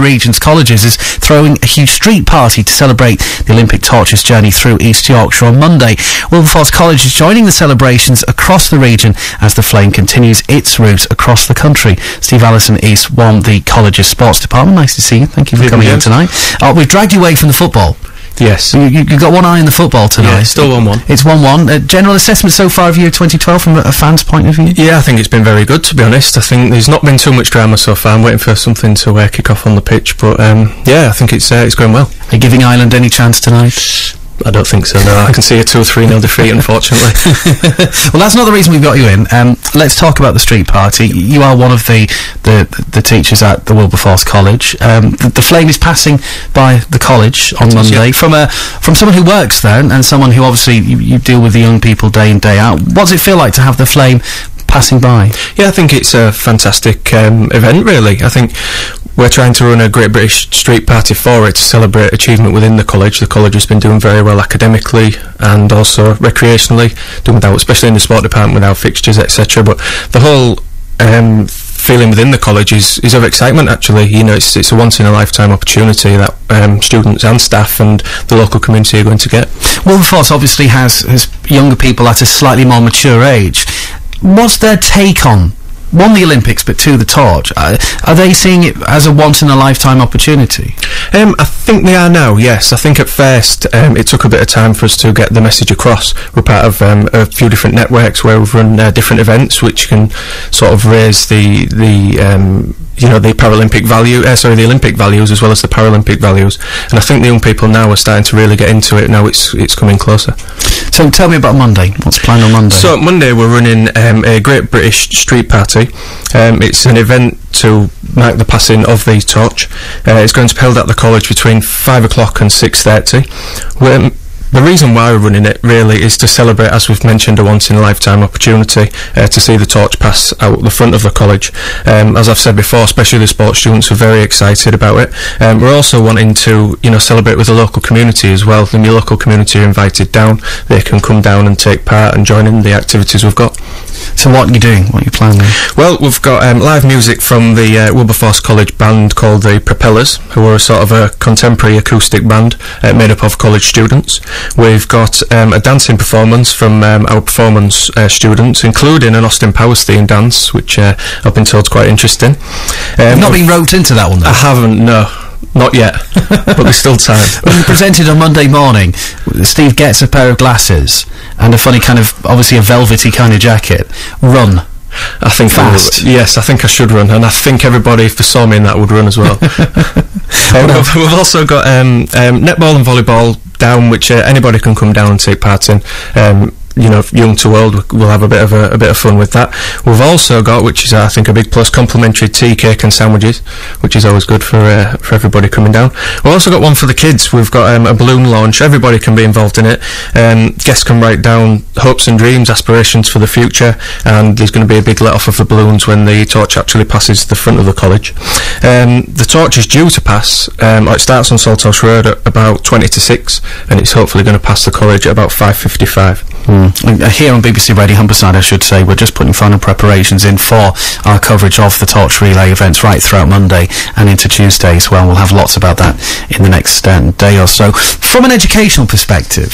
the region's colleges is throwing a huge street party to celebrate the Olympic torches journey through East Yorkshire on Monday. Wilberforce College is joining the celebrations across the region as the flame continues its route across the country. Steve Allison East won the college's sports department. Nice to see you. Thank you for coming in tonight. We've dragged you away from the football. Yes. You've got one eye on the football tonight. Yeah, still 1-1. It's 1-1. General assessment so far of year 2012 from a fan's point of view? Yeah, I think it's been very good, to be honest. I think there's not been too much drama so far. I'm waiting for something to kick off on the pitch, but yeah, I think it's going well. Are you giving Ireland any chance tonight? I don't think so, no. I can see a 2-3-0 defeat, unfortunately. Well, that's not the reason we've got you in. Let's talk about the street party. You are one of the teachers at the Wilberforce College. The flame is passing by the college on Monday. Yeah. From someone who works there and someone who obviously you deal with the young people day in, day out. What does it feel like to have the flame passing by? Yeah, I think it's a fantastic event, really. I think we're trying to run a Great British Street Party for it to celebrate achievement within the college. The college has been doing very well academically and also recreationally, doing without, especially in the sport department, without fixtures, etc. But the whole feeling within the college is of excitement, actually. You know, it's a once-in-a-lifetime opportunity that students and staff and the local community are going to get. Wilberforce obviously has younger people at a slightly more mature age. What's their take on, one, the Olympics, but two, the torch? Are they seeing it as a once-in-a-lifetime opportunity? I think they are now, yes. I think at first it took a bit of time for us to get the message across. We're part of a few different networks where we've run different events which can sort of raise the Paralympic value, the Olympic values as well as the Paralympic values. And I think the young people now are starting to really get into it. Now it's coming closer. So tell me about Monday. What's planned on Monday? So Monday we're running a Great British Street Party. It's an event to mark the passing of the torch. It's going to be held at the college between 5 o'clock and 6:30. The reason why we're running it really is to celebrate, as we've mentioned, a once-in-a-lifetime opportunity to see the torch pass out the front of the college. As I've said before, especially the sports students are very excited about it. We're also wanting to, celebrate with the local community as well. The new local community are invited down. They can come down and take part and join in the activities we've got. So what are you doing? What are you planning? Well, we've got live music from the Wilberforce College band called the Propellers, who are a sort of a contemporary acoustic band made up of college students. We've got a dancing performance from our performance students, including an Austin Powers theme dance, which I've been told is quite interesting. You've not been roped into that one, though? I haven't, no. Not yet, but there's still time. When you presented on Monday morning, Steve gets a pair of glasses and a funny kind of, obviously a velvety kind of jacket. Run. I think fast. Yes, I think I should run, and I think everybody, if they saw me in that, would run as well. We've also got netball and volleyball down, which anybody can come down and take part in. Young to old, we'll have a bit of fun with that. We've also got, which is I think a big plus, complimentary tea, cake and sandwiches, which is always good for everybody coming down. We've also got one for the kids. We've got a balloon launch. Everybody can be involved in it. Guests can write down hopes and dreams, aspirations for the future, and there's going to be a big let off of the balloons when the torch actually passes the front of the college. The torch is due to pass, it starts on Salthouse Road at about 20 to 6, and it's hopefully going to pass the college at about 5:55. Here on BBC Radio Humberside, I should say, we're just putting final preparations in for our coverage of the torch relay events right throughout Monday and into Tuesday as well. We'll have lots about that in the next day or so. From an educational perspective,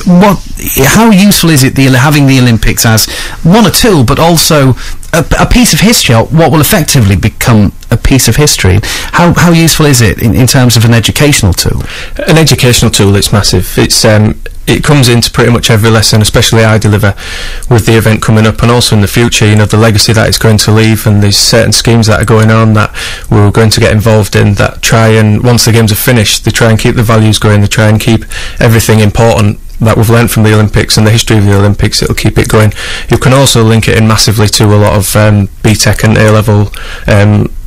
how useful is it having the Olympics as one, a tool, but also a piece of history, or what will effectively become a piece of history? How useful is it in terms of an educational tool? An educational tool, it's massive. It comes into pretty much every lesson, especially I deliver with the event coming up, and also in the future, the legacy that it's going to leave, and there's certain schemes that are going on that we're going to get involved in that try and, once the games are finished, they try and keep the values going, they try and keep everything important that we've learned from the Olympics and the history of the Olympics. It'll keep it going. You can also link it in massively to a lot of BTEC and A-level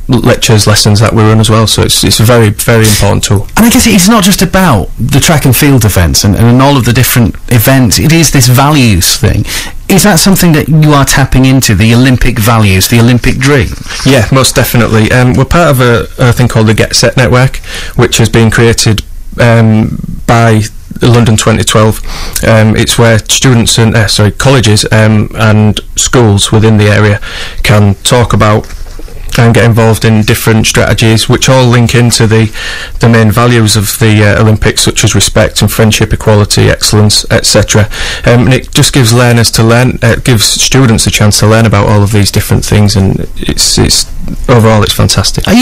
lessons that we run as well, so it's a very, very important tool. And I guess it's not just about the track and field events and all of the different events, it is this values thing. Is that something that you are tapping into, the Olympic values, the Olympic dream? Yeah, most definitely. We're part of a thing called the Get Set Network, which has been created by London 2012. It's where students and colleges and schools within the area can talk about and get involved in different strategies which all link into the main values of the Olympics, such as respect and friendship, equality, excellence, etc. And it just gives learners to learn, gives students a chance to learn about all of these different things, and it's overall it's fantastic. Are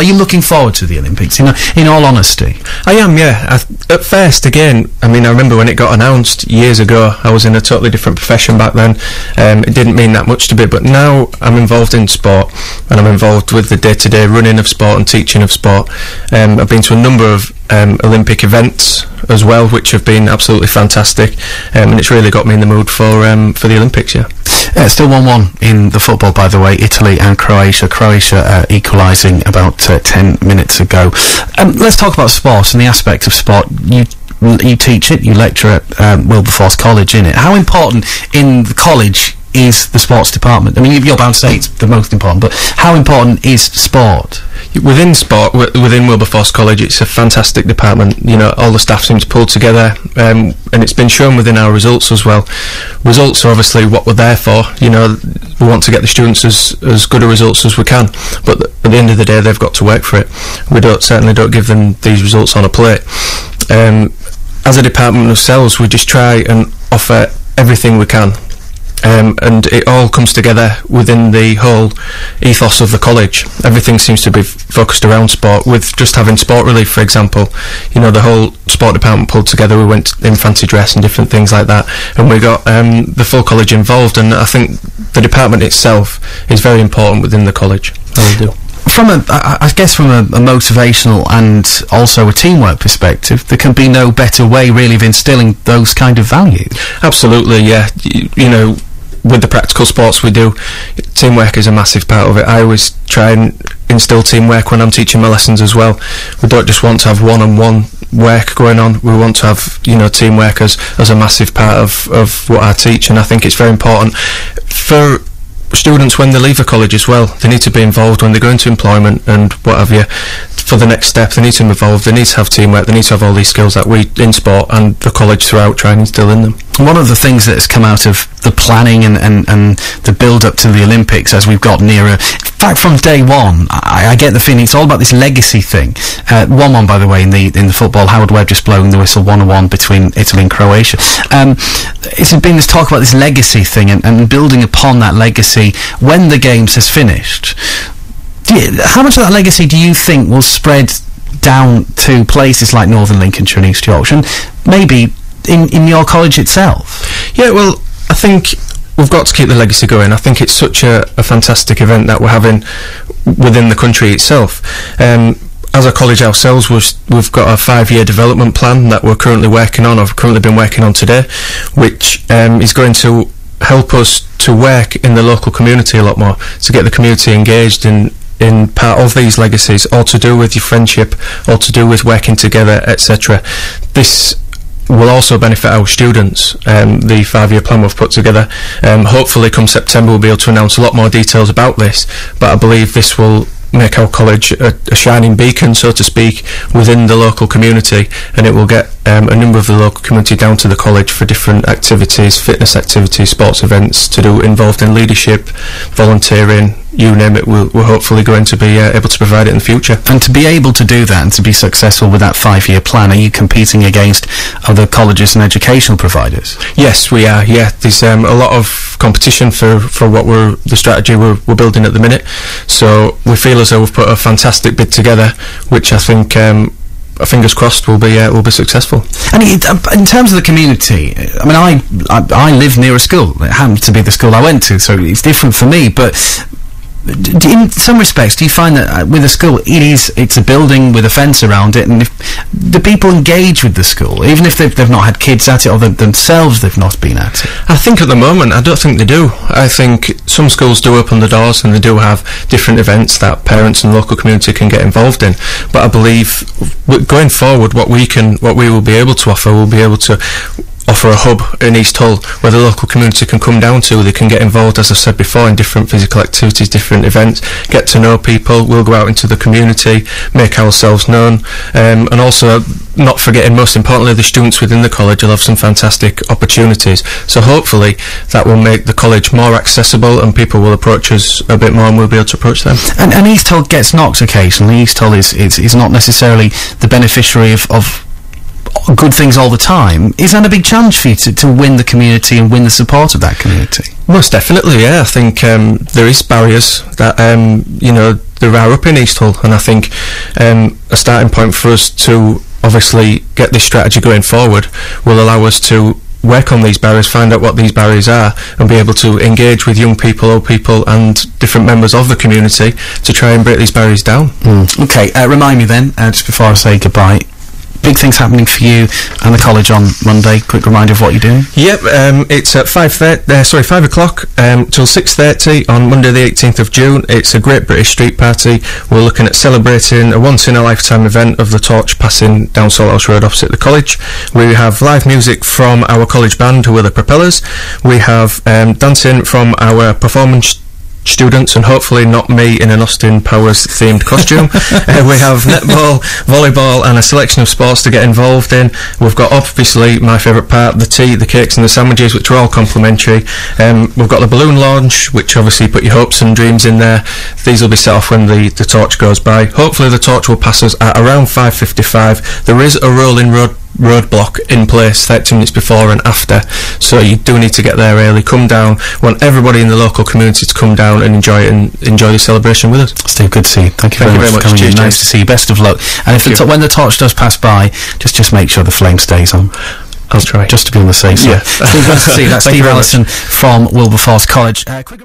you looking forward to the Olympics, in all honesty? I am, yeah. At first, again, I mean, I remember when it got announced years ago, I was in a totally different profession back then. It didn't mean that much to me, but now I'm involved in sport, and I'm involved with the day-to-day running of sport and teaching of sport. I've been to a number of Olympic events as well, which have been absolutely fantastic, and it's really got me in the mood for the Olympics, yeah. Still 1-1 in the football, by the way, Italy and Croatia. Croatia equalising about 10 minutes ago. Let's talk about sport and the aspect of sport. You teach it, you lecture at Wilberforce College, in it. How important in the college is the sports department? I mean, you're bound to say it's the most important, but how important is sport? Within sport, within Wilberforce College, it's a fantastic department. You know, all the staff seem to pull together, and it's been shown within our results as well. Results are obviously what we're there for. You know, we want to get the students as good a results as we can, but at the end of the day, they've got to work for it. We certainly don't give them these results on a plate. As a department ourselves, we just try and offer everything we can. And it all comes together within the whole ethos of the college. Everything seems to be focused around sport, with just having sport relief, for example. You know, the whole sport department pulled together. We went in fancy dress and different things like that, and we got the full college involved, and I think the department itself is very important within the college. I do. I guess from a motivational and also a teamwork perspective, there can be no better way really of instilling those kind of values. Absolutely, yeah. You know, with the practical sports we do, teamwork is a massive part of it. I always try and instill teamwork when I'm teaching my lessons as well. We don't just want to have one-on-one work going on. We want to have, you know, teamwork as a massive part of what I teach, and I think it's very important for students when they leave the college as well. They need to be involved when they go into employment and what have you. For the next step, they need to be involved, they need to have teamwork, they need to have all these skills that we in sport and the college throughout try and instill in them. One of the things that has come out of the planning and the build-up to the Olympics as we've got nearer, in fact from day one, I get the feeling it's all about this legacy thing. 1-1, by the way, in the football, Howard Webb just blowing the whistle, 1-1 between Italy and Croatia. It's been this talk about this legacy thing and building upon that legacy when the games has finished. How much of that legacy do you think will spread down to places like Northern Lincolnshire and East Yorkshire, and maybe in your college itself? Yeah, well, I think we've got to keep the legacy going. I think it's such a fantastic event that we're having within the country itself. As a college ourselves, we've got a 5-year development plan that we're currently working on, or have currently been working on today, which is going to help us to work in the local community a lot more, to get the community engaged in part of these legacies, all to do with your friendship, all to do with working together, etc. This will also benefit our students. The 5-year plan we've put together, hopefully come September we'll be able to announce a lot more details about this, but I believe this will make our college a shining beacon, so to speak, within the local community, and it will get a number of the local community down to the college for different activities, fitness activities, sports events to do, involved in leadership, volunteering, you name it. We're hopefully going to be able to provide it in the future. And to be able to do that and to be successful with that 5-year plan, are you competing against other colleges and educational providers? Yes, we are. Yeah, there's a lot of competition for what the strategy we're building at the minute. So we feel as though we've put a fantastic bid together, which I think, fingers crossed, will be successful. And in terms of the community, I mean, I live near a school. It happens to be the school I went to, so it's different for me, but in some respects, do you find that with a school, it's a building with a fence around it, and if the people engage with the school, even if they've not had kids at it, or themselves they've not been at it? I think at the moment, I don't think they do. I think some schools do open the doors, and they do have different events that parents and local community can get involved in. But I believe going forward, what we will be able to offer, we'll be able to offer a hub in East Hull where the local community can come down to. They can get involved, as I said before, in different physical activities, different events, get to know people. We'll go out into the community, make ourselves known, and also, not forgetting, most importantly, the students within the college will have some fantastic opportunities. So hopefully that will make the college more accessible and people will approach us a bit more and we'll be able to approach them. And East Hull gets knocked occasionally. East Hull is not necessarily the beneficiary of good things all the time. Is that a big challenge for you to win the community and win the support of that community? Most definitely, yeah. I think there is barriers that, there are up in East Hull, and I think a starting point for us to obviously get this strategy going forward will allow us to work on these barriers, find out what these barriers are, and be able to engage with young people, old people, and different members of the community to try and break these barriers down. Okay, remind me then, just before I say goodbye, big things happening for you and the college on Monday. Quick reminder of what you're doing. Yep, it's at 5 o'clock till 6:30 on Monday the 18th of June. It's a Great British Street Party. We're looking at celebrating a once-in-a-lifetime event of the torch passing down Salthouse Road opposite the college. We have live music from our college band, who are the Propellers. We have dancing from our performance students, and hopefully not me in an Austin Powers themed costume. We have netball, volleyball, and a selection of sports to get involved in. We've got, obviously, my favourite part, the tea, the cakes and the sandwiches, which are all complimentary. We've got the balloon launch, which obviously put your hopes and dreams in there. These will be set off when the torch goes by. Hopefully the torch will pass us at around 5:55. There is a rolling roadblock in place 30 minutes before and after, so you do need to get there early. Come down. Want everybody in the local community to come down and enjoy the celebration with us. Steve, good to see you. Thank you very much for coming in. Nice to see you. Best of luck. And if when the torch does pass by, just make sure the flame stays on. I'll try. Just to be on the safe side. Yeah. Steve, nice to see you. That's Steve Allison from Wilberforce College. Quick